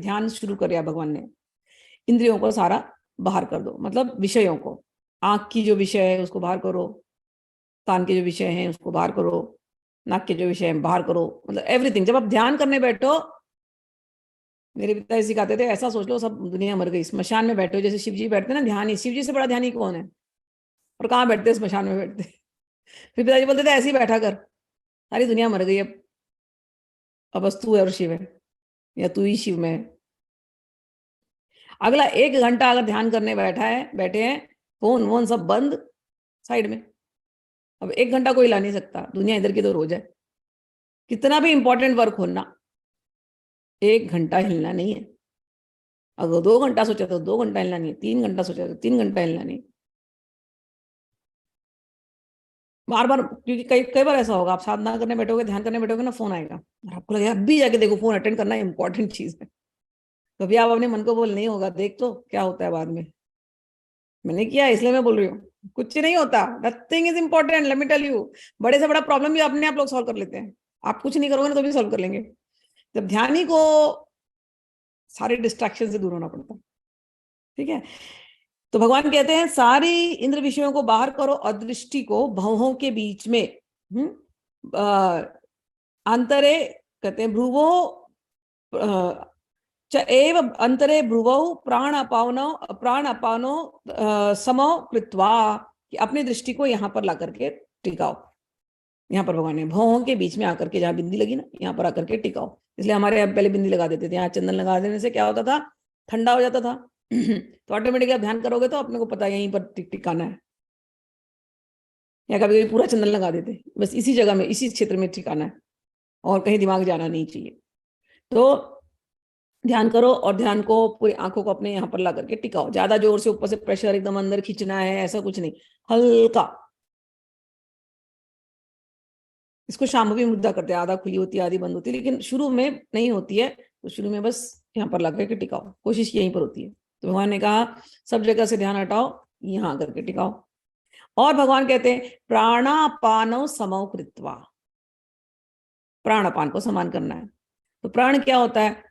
ध्यान शुरू कर दिया भगवान ने, इंद्रियों को सारा बाहर कर दो, मतलब विषयों को, आंख की जो विषय है उसको बाहर करो, कान के जो विषय हैं उसको बाहर करो, नाक के जो विषय हैं बाहर करो, मतलब एवरीथिंग। जब आप ध्यान करने बैठो, मेरे पिता सिखाते थे, ऐसा सोच लो सब दुनिया मर गई, स्मशान में बैठे हो, जैसे शिव जी बैठते ना ध्यानी, शिव जी से बड़ा ध्यानी कौन है, और कहाँ बैठते, स्मशान में बैठते। फिर पिताजी बोलते थे ऐसे ही बैठा कर, सारी दुनिया मर गई, अब बस तू है और शिव है, या तू ही शिव में है। अगला 1 घंटा अगर ध्यान करने बैठे हैं, फोन वोन सब बंद, साइड में। अब 1 घंटा कोई ला नहीं सकता, दुनिया इधर की तो रोज है, कितना भी इंपॉर्टेंट वर्क होना, 1 घंटा हिलना नहीं है। अगर 2 घंटा सोचा तो 2 घंटा हिलना नहीं, 3 घंटा सोचा तो 3 घंटा हिलना नहीं, बार बार। क्योंकि कई कई बार ऐसा होगा, आप साधना करने बैठोगे, ध्यान करने बैठोगे ना, फोन आएगा और आपको लगेगा अभी जाके देखो, फोन अटेंड करना इंपॉर्टेंट चीज है। कभी आप अपने मन को बोल, नहीं होगा, देख तो क्या होता है बाद में, मैंने किया इसलिए मैं बोल रही हूँ, कुछ नहीं होता, nothing is important, let me tell you. बड़े से बड़ा प्रॉब्लम भी अपने आप लोग सॉल्व कर लेते हैं, आप कुछ नहीं करोगे ना तो भी सॉल्व कर लेंगे। जब ध्यानी को सारे डिस्ट्रैक्शन से दूर होना पड़ता है, ठीक है। तो भगवान कहते हैं सारी इंद्र विषयों को बाहर करो और दृष्टि को भवों के बीच में, अंतरे, कहते हैं भ्रुवो, एव अंतरे भ्रुवौ प्राण अपानो समो कृत्वा, कि अपनी दृष्टि को यहाँ पर ला करके टिकाओ। यहाँ पर भगवान ने भवों के बीच में आकर के, जहाँ बिंदी लगी ना, यहाँ पर आकर के टिकाओ। इसलिए हमारे यहाँ पहले बिंदी लगा देते थे, यहाँ चंदन लगा देने से क्या होता था, ठंडा हो जाता था। तो ऑटोमेटिकली आप ध्यान करोगे तो अपने को पता है यहीं पर टिकाना है, या कभी कभी पूरा चंदन लगा देते, बस इसी जगह में, इसी क्षेत्र में ठिकाना है, और कहीं दिमाग जाना नहीं चाहिए। तो ध्यान करो और ध्यान को पूरी आंखों को अपने यहाँ पर ला करके टिकाओ। ज्यादा जोर से ऊपर से प्रेशर एकदम अंदर खींचना है, ऐसा कुछ नहीं, हल्का। इसको शांभवी मुद्रा करते हैं, आधा खुली होती है आधी बंद होती है, लेकिन शुरू में नहीं होती है, तो शुरू में बस यहाँ पर ला करके टिकाओ, कोशिश यहीं पर होती है। तो भगवान ने कहा सब जगह से ध्यान हटाओ, यहाँ आकर के टिकाओ। और भगवान कहते हैं प्राणापानो समौ कृत्वा, प्राणापान को समान करना है। तो प्राण क्या होता है,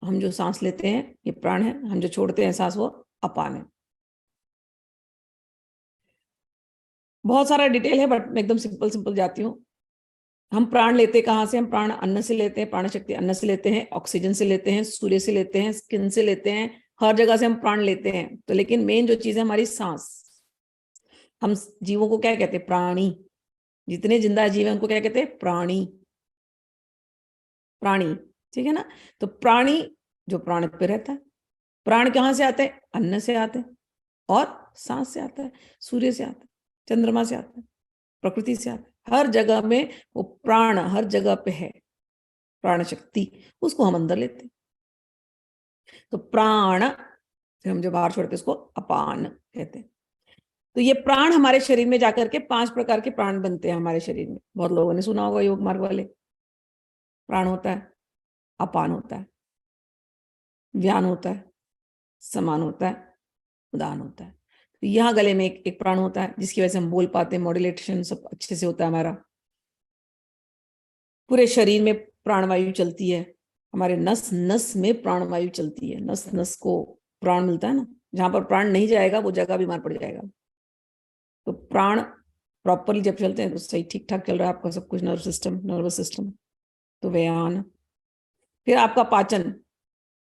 हम जो सांस लेते हैं ये प्राण है, हम जो छोड़ते हैं सांस वो अपान है। बहुत सारा डिटेल है बट मैं एकदम सिंपल सिंपल जाती हूँ। हम प्राण लेते कहाँ से, हम प्राण अन्न से लेते हैं, प्राण शक्ति अन्न से लेते हैं, ऑक्सीजन से लेते हैं, सूर्य से लेते हैं, स्किन से लेते हैं, हर जगह से हम प्राण लेते हैं। तो लेकिन मेन जो चीज है हमारी सांस। हम जीवों को क्या कहते हैं, प्राणी। जितने जिंदा जीव है उनको क्या कहते हैं, प्राणी, प्राणी, ठीक है ना। तो प्राणी जो प्राण पे रहता है, प्राण कहाँ से आते हैं, अन्न से आते हैं, और सांस से आता है, सूर्य से आता है, चंद्रमा से आता है, प्रकृति से आता है, हर जगह में वो प्राण हर जगह पे है, प्राण शक्ति, उसको हम अंदर लेते हैं। तो प्राण फिर हम जो बाहर छोड़ते हैं उसको अपान कहते हैं। तो ये प्राण हमारे शरीर में जाकर के 5 प्रकार के प्राण बनते हैं हमारे शरीर में, बहुत लोगों ने सुना होगा योग मार्ग वाले। प्राण होता है, अपान होता है, व्यान होता है, समान होता है, उदान होता है। तो यहाँ गले में एक प्राण होता है जिसकी वजह से हम बोल पाते हैं, मॉड्यूलेशन सब अच्छे से होता है हमारा। पूरे शरीर में प्राणवायु चलती है, हमारे नस नस में प्राणवायु चलती है, नस नस को प्राण मिलता है ना। जहां पर प्राण नहीं जाएगा वो जगह बीमार पड़ जाएगा। तो प्राण प्रॉपरली जब चलते हैं तो सही ठीक ठाक चल रहा है आपका सब कुछ, नर्वस सिस्टम। तो व्यान, फिर आपका पाचन,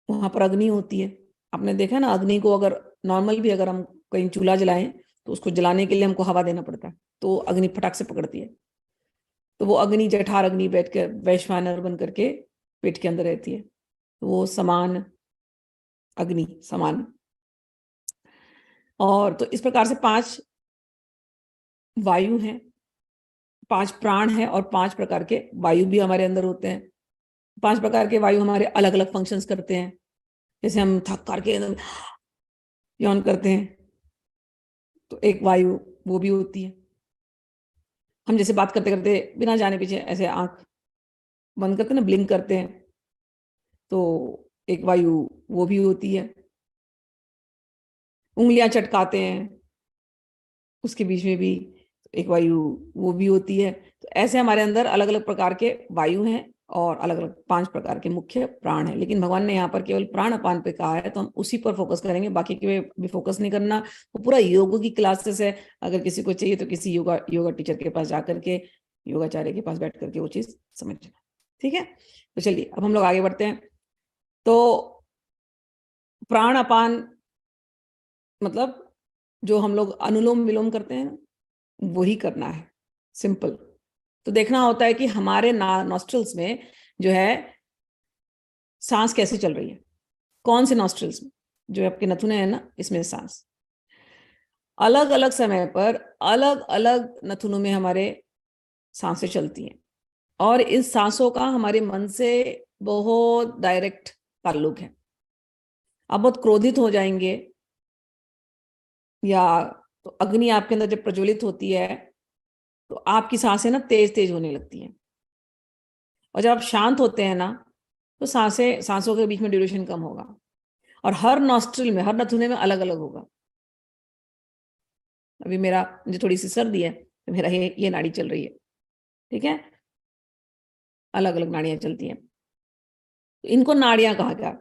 वहां पर अग्नि होती है। आपने देखा ना, अग्नि को अगर नॉर्मल भी अगर हम कहीं चूल्हा जलाएं तो उसको जलाने के लिए हमको हवा देना पड़ता है, तो अग्नि फटाक से पकड़ती है। तो वो अग्नि जठार अग्नि बैठ कर वैश्वानर बन करके पेट के अंदर रहती है, तो वो समान अग्नि, समान। और तो इस प्रकार से 5 वायु हैं, 5 प्राण हैं, और 5 प्रकार के वायु भी हमारे अंदर होते हैं। 5 प्रकार के वायु हमारे अलग अलग फंक्शंस करते हैं। जैसे हम थक करके यौन करते हैं तो एक वायु वो भी होती है। हम जैसे बात करते करते बिना जाने पीछे ऐसे आंख बंद करते हैं ना, ब्लिंक करते हैं, तो एक वायु वो भी होती है। उंगलियां चटकाते हैं, उसके बीच में भी एक वायु वो भी होती है। तो ऐसे हमारे अंदर अलग अलग प्रकार के वायु हैं, और अलग अलग 5 प्रकार के मुख्य प्राण है, लेकिन भगवान ने यहाँ पर केवल प्राण अपान पे कहा है, तो हम उसी पर फोकस करेंगे, बाकी के भी फोकस नहीं करना। वो पूरा योग की क्लासेस है, अगर किसी को चाहिए तो किसी योगा टीचर के पास जाकर के, योगाचार्य के पास बैठ करके वो चीज समझना। ठीक है, तो चलिए अब हम लोग आगे बढ़ते हैं। तो प्राण अपान मतलब जो हम लोग अनुलोम विलोम करते हैं वही करना है, सिंपल। तो देखना होता है कि हमारे नॉस्ट्रल्स में जो है सांस कैसे चल रही है, कौन से नॉस्ट्रल्स में, जो आपके नथुने हैं ना, इसमें सांस अलग अलग समय पर अलग अलग नथुनों में हमारे सांसें चलती हैं, और इस सांसों का हमारे मन से बहुत डायरेक्ट ताल्लुक है। आप बहुत क्रोधित हो जाएंगे, या तो अग्नि आपके अंदर जब प्रज्वलित होती है तो आपकी सांसें ना तेज तेज होने लगती हैं, और जब आप शांत होते हैं ना तो सांसों के बीच में ड्यूरेशन कम होगा, और हर नॉस्ट्रिल में, हर नथुने में अलग अलग होगा। अभी मुझे थोड़ी सी सर्दी है, तो मेरा ये नाड़ी चल रही है, ठीक है, अलग अलग नाड़ियां चलती हैं। इनको नाड़ियां कहा गया।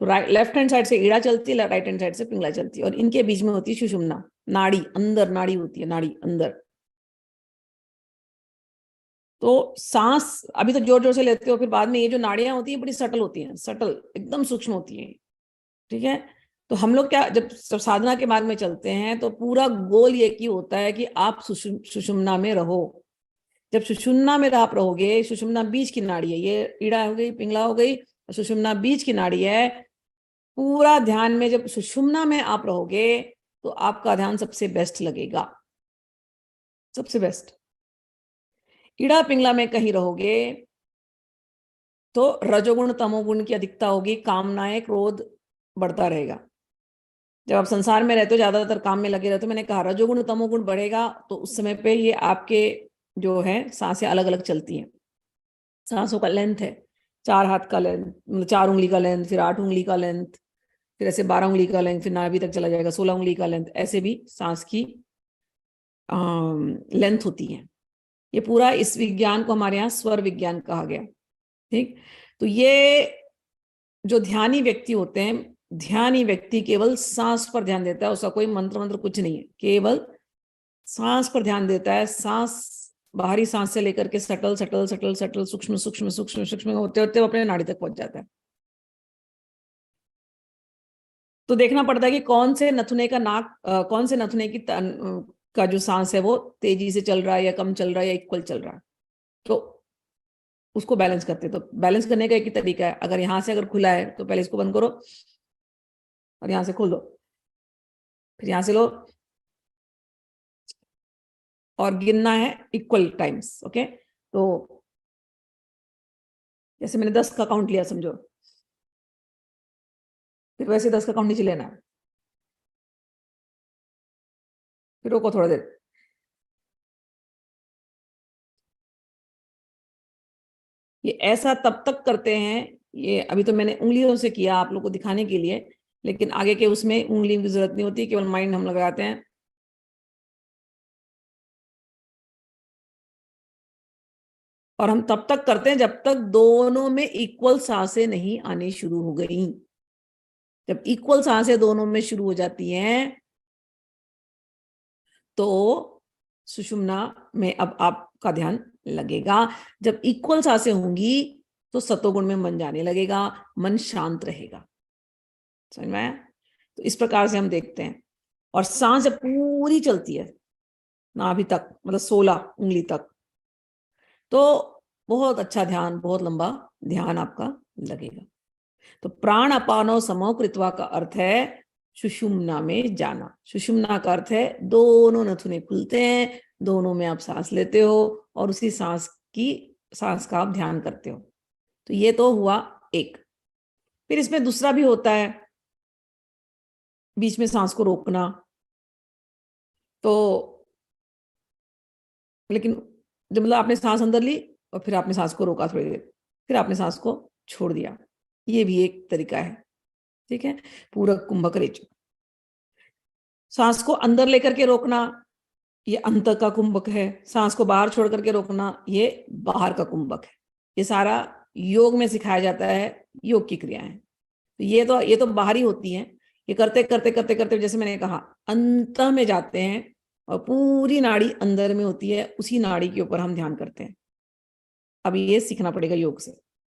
तो लेफ्ट हैंड साइड से ईड़ा चलती है, राइट हैंड साइड से पिंगला चलती है, और इनके बीच में होती है सुषुम्ना नाड़ी, अंदर नाड़ी होती है, नाड़ी अंदर। तो सांस अभी तो जोर जोर से लेते हो, फिर बाद में ये जो नाड़ियां होती हैं बड़ी सटल होती हैं, सटल एकदम सूक्ष्म होती हैं, ठीक है। तो हम लोग क्या, जब साधना के मार्ग में चलते हैं तो पूरा गोल ये की होता है कि आप सुषुम्ना में रहो। जब सुषुम्ना में आप रहोगे, सुषुम्ना बीच की नाड़ी है, ये ईड़ा हो गई, पिंगला हो गई, सुषुम्ना बीच की नाड़ी है, पूरा ध्यान में जब सुषुम्ना में आप रहोगे तो आपका ध्यान सबसे बेस्ट लगेगा, सबसे बेस्ट। ईड़ा पिंगला में कहीं रहोगे तो रजोगुण तमोगुण की अधिकता होगी, कामनाएं क्रोध बढ़ता रहेगा। जब आप संसार में रहते हो, ज्यादातर काम में लगे रहते हो, मैंने कहा रजोगुण तमोगुण बढ़ेगा, तो उस समय पे ये आपके जो है सांसें अलग अलग चलती हैं। सांसों का लेंथ है 4 हाथ का लेंथ, मतलब 4 उंगली का लेंथ, फिर 8 उंगली का लेंथ, फिर ऐसे 12 उंगली का लेंथ, फिर नाभि तक चला जाएगा 16 उंगली का लेंथ, ऐसे भी सांस की लेंथ होती है। ये पूरा, इस विज्ञान को हमारे यहाँ स्वर विज्ञान कहा गया, ठीक। तो ये जो ध्यानी व्यक्ति होते हैं, ध्यानी व्यक्ति केवल सांस पर ध्यान देता है, उसका कोई मंत्र मंत्र कुछ नहीं है, केवल सांस पर ध्यान देता है। सांस, बाहरी सांस से लेकर के सटल सटल सटल सटल सूक्ष्म सूक्ष्म सूक्ष्म सूक्ष्म होते होते अपने नाड़ी तक पहुंच जाता है। तो देखना पड़ता है कि कौन से नथुने का कौन से नथुने की का जो सांस है वो तेजी से चल रहा है, या कम चल रहा है, या इक्वल चल रहा है, तो उसको बैलेंस करते। तो बैलेंस करने का एक ही तरीका है, अगर यहां से अगर खुला है तो पहले इसको बंद करो, और यहां से खोल दो, फिर यहां से लो, और गिनना है इक्वल टाइम्स। ओके, तो जैसे मैंने 10 का काउंट लिया समझो, फिर वैसे 10 का काउंट नीचे लेना है, फिर रोको थोड़ा देर, ये ऐसा तब तक करते हैं। ये अभी तो मैंने उंगलियों से किया आप लोग को दिखाने के लिए, लेकिन आगे के उसमें उंगली की जरूरत नहीं होती, केवल माइंड हम लगाते हैं। और हम तब तक करते हैं जब तक दोनों में इक्वल सांसें नहीं आनी शुरू हो गई। जब इक्वल सांसें दोनों में शुरू हो जाती हैं तो सुषुम्ना में अब आपका ध्यान लगेगा। जब इक्वल सांसें होंगी तो सतोगुण में मन जाने लगेगा, मन शांत रहेगा। समझ में आया? तो इस प्रकार से हम देखते हैं। और सांस जब पूरी चलती है नाभि तक, मतलब 16 उंगली तक, तो बहुत अच्छा ध्यान, बहुत लंबा ध्यान आपका लगेगा। तो प्राण अपानो समो कृत्वा का अर्थ है सुषुम्ना में जाना। सुषुम्ना का अर्थ है दोनों नथुने खुलते हैं, दोनों में आप सांस लेते हो, और उसी सांस का आप ध्यान करते हो। तो ये तो हुआ एक। फिर इसमें दूसरा भी होता है, बीच में सांस को रोकना। तो लेकिन जब मतलब आपने सांस अंदर ली और फिर आपने सांस को रोका थोड़ी देर, फिर आपने सांस को छोड़ दिया, ये भी एक तरीका है, ठीक है। पूरक कुंभक रेचक। सांस को अंदर लेकर के रोकना, ये अंत का कुंभक है। सांस को बाहर छोड़ करके रोकना, ये बाहर का कुंभक है। ये सारा योग में सिखाया जाता है, योग की क्रियाएं। तो ये तो बाहरी होती हैं। ये करते करते करते करते जैसे मैंने कहा अंत में जाते हैं और पूरी नाड़ी अंदर में होती है, उसी नाड़ी के ऊपर हम ध्यान करते हैं। अब ये सीखना पड़ेगा योग से।